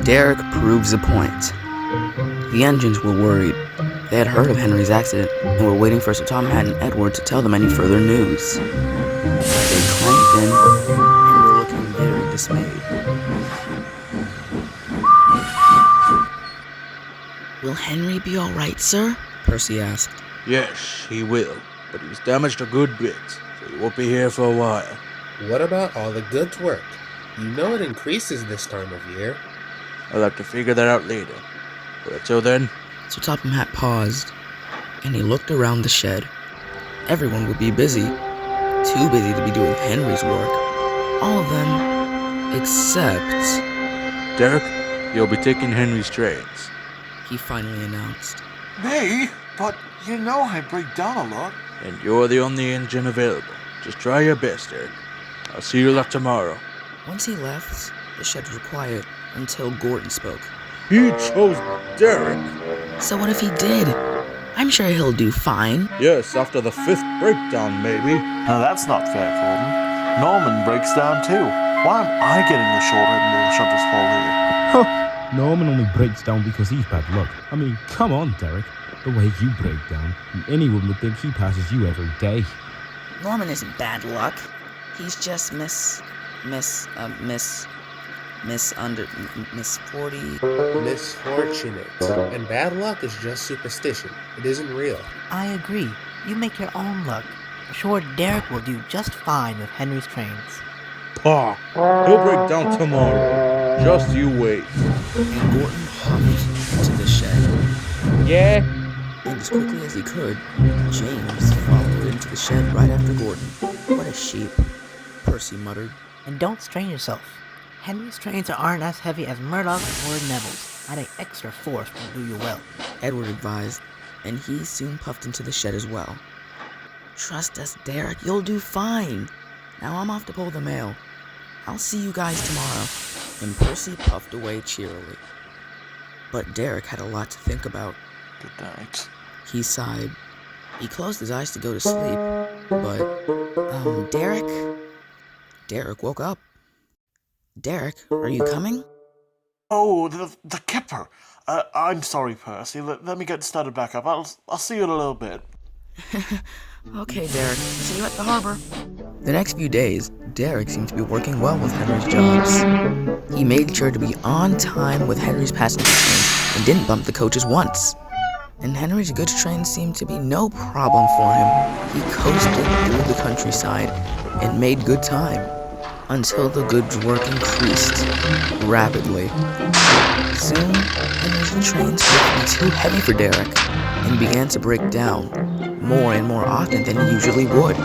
Derek proves a point. The engines were worried. They had heard of Henry's accident and were waiting for Sir Topham Hatt and Edward to tell them any further news. They clanked in and were looking very dismayed. "Will Henry be all right, sir?" Percy asked. Yes, he will, but he's damaged a good bit, so he won't be here for a while. What about all the goods work? You know it increases this time of year. I'll have to figure that out later. But until then... Sir Topham Hatt paused, and he looked around the shed. Everyone would be busy. Too busy to be doing Henry's work. All of them, except... Derek, you'll be taking Henry's trains. He finally announced. Me? But you know I break down a lot. And you're the only engine available. Just try your best, Derek. I'll see you lot tomorrow. Once he left, the sheds were quiet until Gordon spoke. He chose Derek. So what if he did? I'm sure he'll do fine. Yes, after the 5th breakdown, maybe. Now that's not fair, Gordon. Norman breaks down too. Why am I getting the short end of the shunter's fall here? Norman only breaks down because he's bad luck. I mean, come on, Derek. The way you break down, anyone would think he passes you every day. Norman isn't bad luck. He's just Misfortunate. And bad luck is just superstition. It isn't real. I agree. You make your own luck. I'm sure Derek will do just fine with Henry's trains. Pa, he'll break down tomorrow. Just you wait. And Gordon hopped into the shed. Yeah? And as quickly as he could, James followed into the shed right after Gordon. What a sheep, Percy muttered. And don't strain yourself. Henry's trains aren't as heavy as Murdoch's or Neville's. Adding extra force will do you well. Edward advised, and he soon puffed into the shed as well. Trust us, Derek, you'll do fine. Now I'm off to pull the mail. I'll see you guys tomorrow. And Percy puffed away cheerily. But Derek had a lot to think about. Good night. He sighed. He closed his eyes to go to sleep, but, Derek? Derek woke up. Derek, are you coming? Oh, the kipper. I'm sorry, Percy. Let me get started back up. I'll see you in a little bit. Okay, Derek. See you at the harbor. The next few days, Derek seemed to be working well with Henry's jobs. He made sure to be on time with Henry's passenger trains and didn't bump the coaches once. And Henry's goods train seemed to be no problem for him. He coasted through the countryside and made good time until the goods work increased rapidly. Soon, Henry's trains proved too heavy for Derek and began to break down more and more often than he usually would.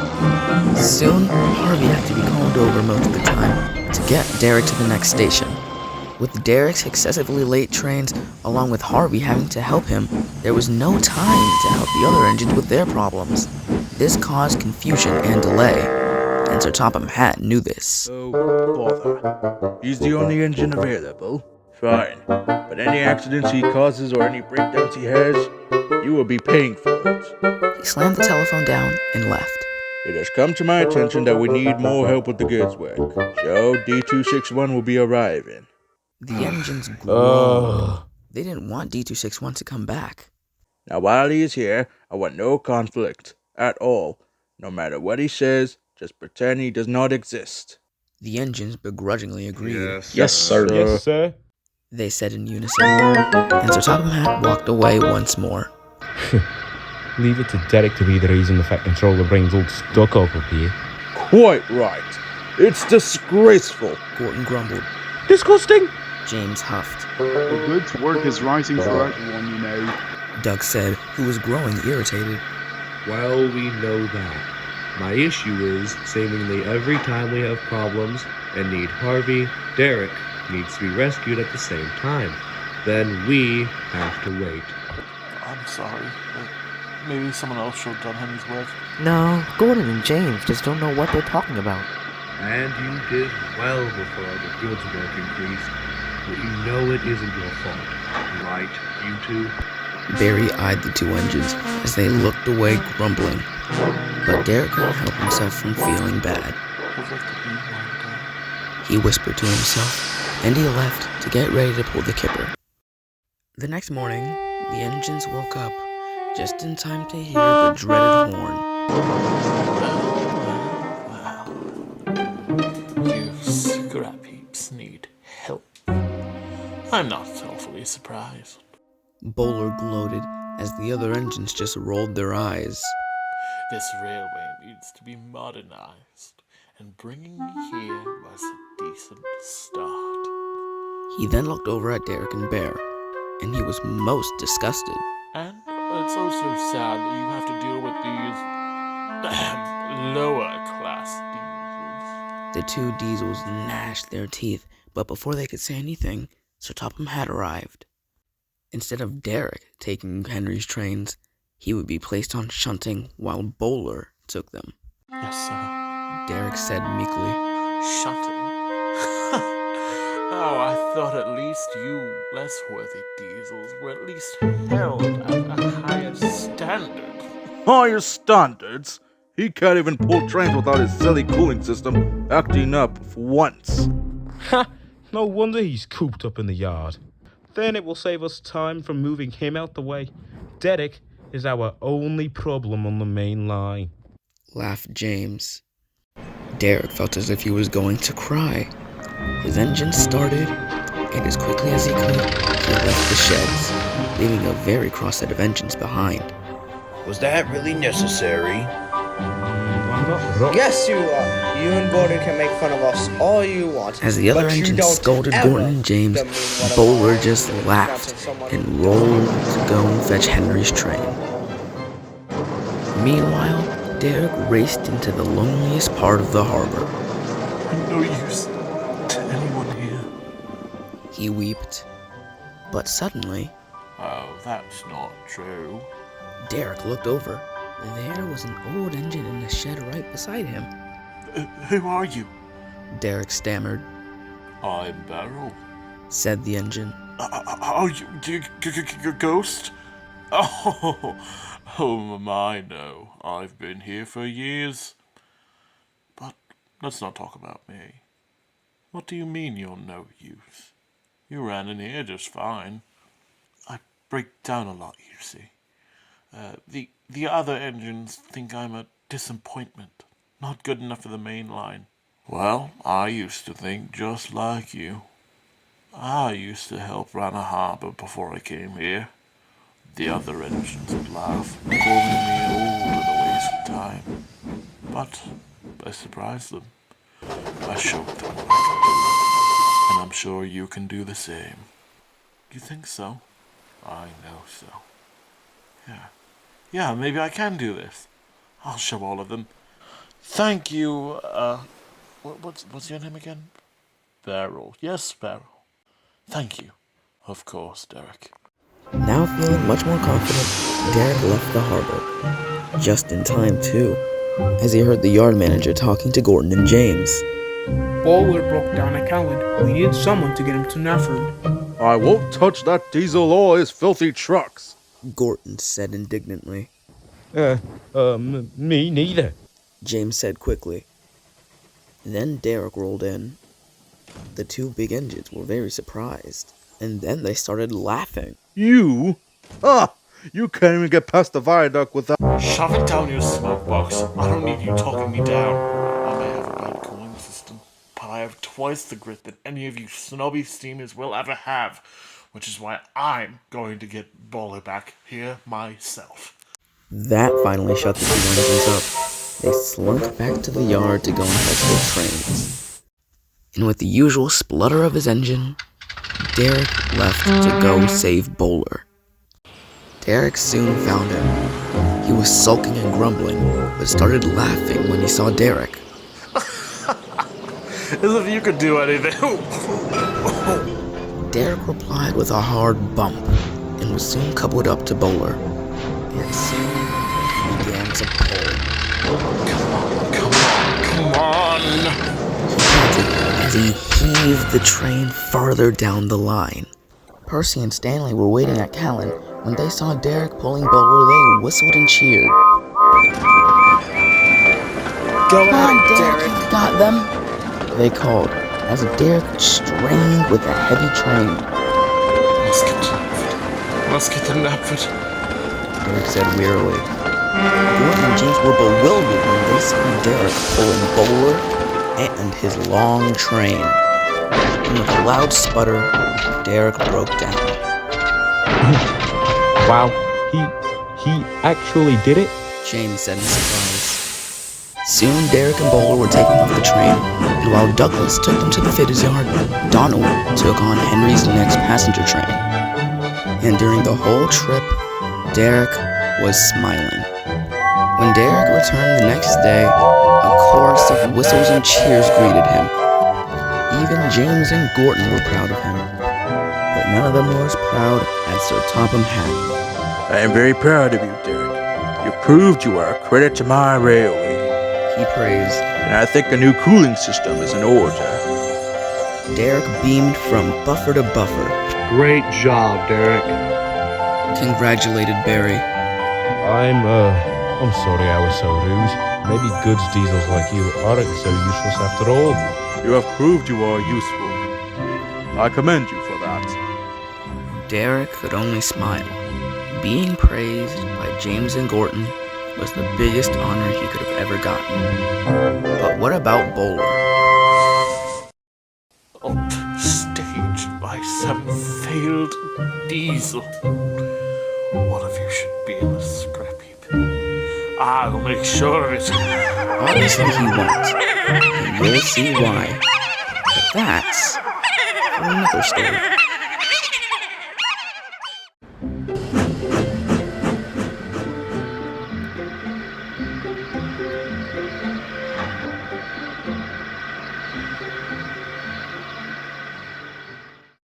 Soon, Harvey had to be called over most of the time to get Derek to the next station. With Derek's excessively late trains, along with Harvey having to help him, there was no time to help the other engines with their problems. This caused confusion and delay, and Sir Topham Hatt knew this. Oh, bother. He's the only engine available. Fine. But any accidents he causes or any breakdowns he has, you will be paying for it. He slammed the telephone down and left. It has come to my attention that we need more help with the goods work. So D261 will be arriving. The engines groaned. They didn't want D261 to come back. Now while he is here, I want no conflict. At all. No matter what he says, just pretend he does not exist. The engines begrudgingly agreed. Yes, sir. Yes, sir. They said in unison. And Sir Topham Hatt walked away once more. Leave it to Derek to be the reason the Fat Controller brings all stuck up here. Quite right. It's disgraceful. Gordon grumbled. Disgusting! James huffed. The goods work is rising for everyone, you know. Doug said, who was growing irritated. Well, we know that. My issue is, seemingly every time we have problems and need Harvey, Derek needs to be rescued at the same time. Then we have to wait. I'm sorry. Maybe someone else should have done Henry's work. No, Gordon and James just don't know what they're talking about. And you did well before the goods work increased. But you know it isn't your fault. Right, you two? Barry eyed the two engines as they looked away grumbling. But Derek couldn't help himself from feeling bad. He whispered to himself, and he left to get ready to pull the kipper. The next morning, the engines woke up just in time to hear the dreaded horn. You scrap heaps need help. I'm not awfully surprised. Bowler gloated as the other engines just rolled their eyes. This railway needs to be modernized, and bringing me here was a decent start. He then looked over at Derek and Bear, and he was most disgusted. And it's also sad that you have to deal with these lower class diesels. The two diesels gnashed their teeth, but before they could say anything, Sir Topham Hatt arrived. Instead of Derek taking Henry's trains, he would be placed on shunting while Bowler took them. Yes, sir. Derek said meekly. Shunting? Oh, I thought at least you less worthy diesels were at least held at a higher standard. Higher standards? He can't even pull trains without his silly cooling system acting up for once. Ha! No wonder he's cooped up in the yard. Then it will save us time from moving him out the way. Derek is our only problem on the main line. Laughed James. Derek felt as if he was going to cry. His engine started, and as quickly as he could, he left the sheds, leaving a very cross set of engines behind. Was that really necessary? I'm Yes, you are. You and Gordon can make fun of us all you want. As the other but engine you don't scolded ever Gordon and James, demean one of Bowler our just engines laughed down to and someone rolled to go and fetch Henry's train. Meanwhile, Derek raced into the loneliest part of the harbor. I'm no use to anyone here. He wept, but suddenly, Oh, that's not true. Derek looked over. There was an old engine in the shed right beside him. Who are you? Derek stammered. I'm Beryl. Said the engine. Are you a ghost? Oh my, no. I've been here for years. But let's not talk about me. What do you mean you're no use? You ran in here just fine. I break down a lot, you see. The other engines think I'm a disappointment, not good enough for the main line. Well, I used to think just like you. I used to help run a harbor before I came here. The other engines would laugh, calling me old and a waste of time. But I surprised them. I showed them what I could do, and I'm sure you can do the same. You think so? I know so. Yeah, maybe I can do this. I'll show all of them. Thank you, what's your name again? Beryl. Yes, Beryl. Thank you. Of course, Derek. Now feeling much more confident, Derek left the harbor. Just in time, too, as he heard the yard manager talking to Gordon and James. Bowler broke down at Callan. We need someone to get him to Narrator. I won't touch that diesel or his filthy trucks, Gordon said indignantly. Me neither, James said quickly. Then Derek rolled in. The two big engines were very surprised, and then they started laughing. You? You can't even get past the viaduct without... Shove it down your smoke box. I don't need you talking me down. I may have a bad cooling system, but I have twice the grit that any of you snobby steamers will ever have, which is why I'm going to get Bowler back here myself. That finally shut the two engines up. They slunk back to the yard to go and fetch their trains. And with the usual splutter of his engine, Derek left to go save Bowler. Derek soon found him. He was sulking and grumbling, but started laughing when he saw Derek. As if you could do anything. Derek replied with a hard bump, and was soon coupled up to Bowler. And soon he began to pull. Come on! He panted as he heaved the train farther down the line. Percy and Stanley were waiting at Callan. When they saw Derek pulling Bowler, they whistled and cheered. Go on, Derek, you got them, they called, as Derek strained with a heavy train. Must get Napford. Derek said wearily. Gordon and James were bewildered when they saw Derek pulling Bowler and his long train. And with a loud sputter, Derek broke down. Wow, he actually did it? James said in surprise. Soon Derek and Bowler were taking off the train, and while Douglas took them to the fitter's yard, Donald took on Henry's next passenger train. And during the whole trip, Derek was smiling. When Derek returned the next day, a chorus of whistles and cheers greeted him. Even James and Gordon were proud of him, but none of them were as proud as Sir Topham Hatt. I am very proud of you, Derek. You proved you are a credit to my railway. He praised. And I think a new cooling system is in order. Derek beamed from buffer to buffer. Great job, Derek. Congratulated Barry. I'm sorry I was so rude. Maybe goods diesels like you aren't so useless after all. You have proved you are useful. I commend you for that. Derek could only smile. Being praised by James and Gordon was the biggest honor he could have ever gotten. But what about Bowler? Upstaged by some failed diesel. One of you should be in the scrap heap. I'll make sure of it. Obviously he won't. And we'll see why. But that's for another story.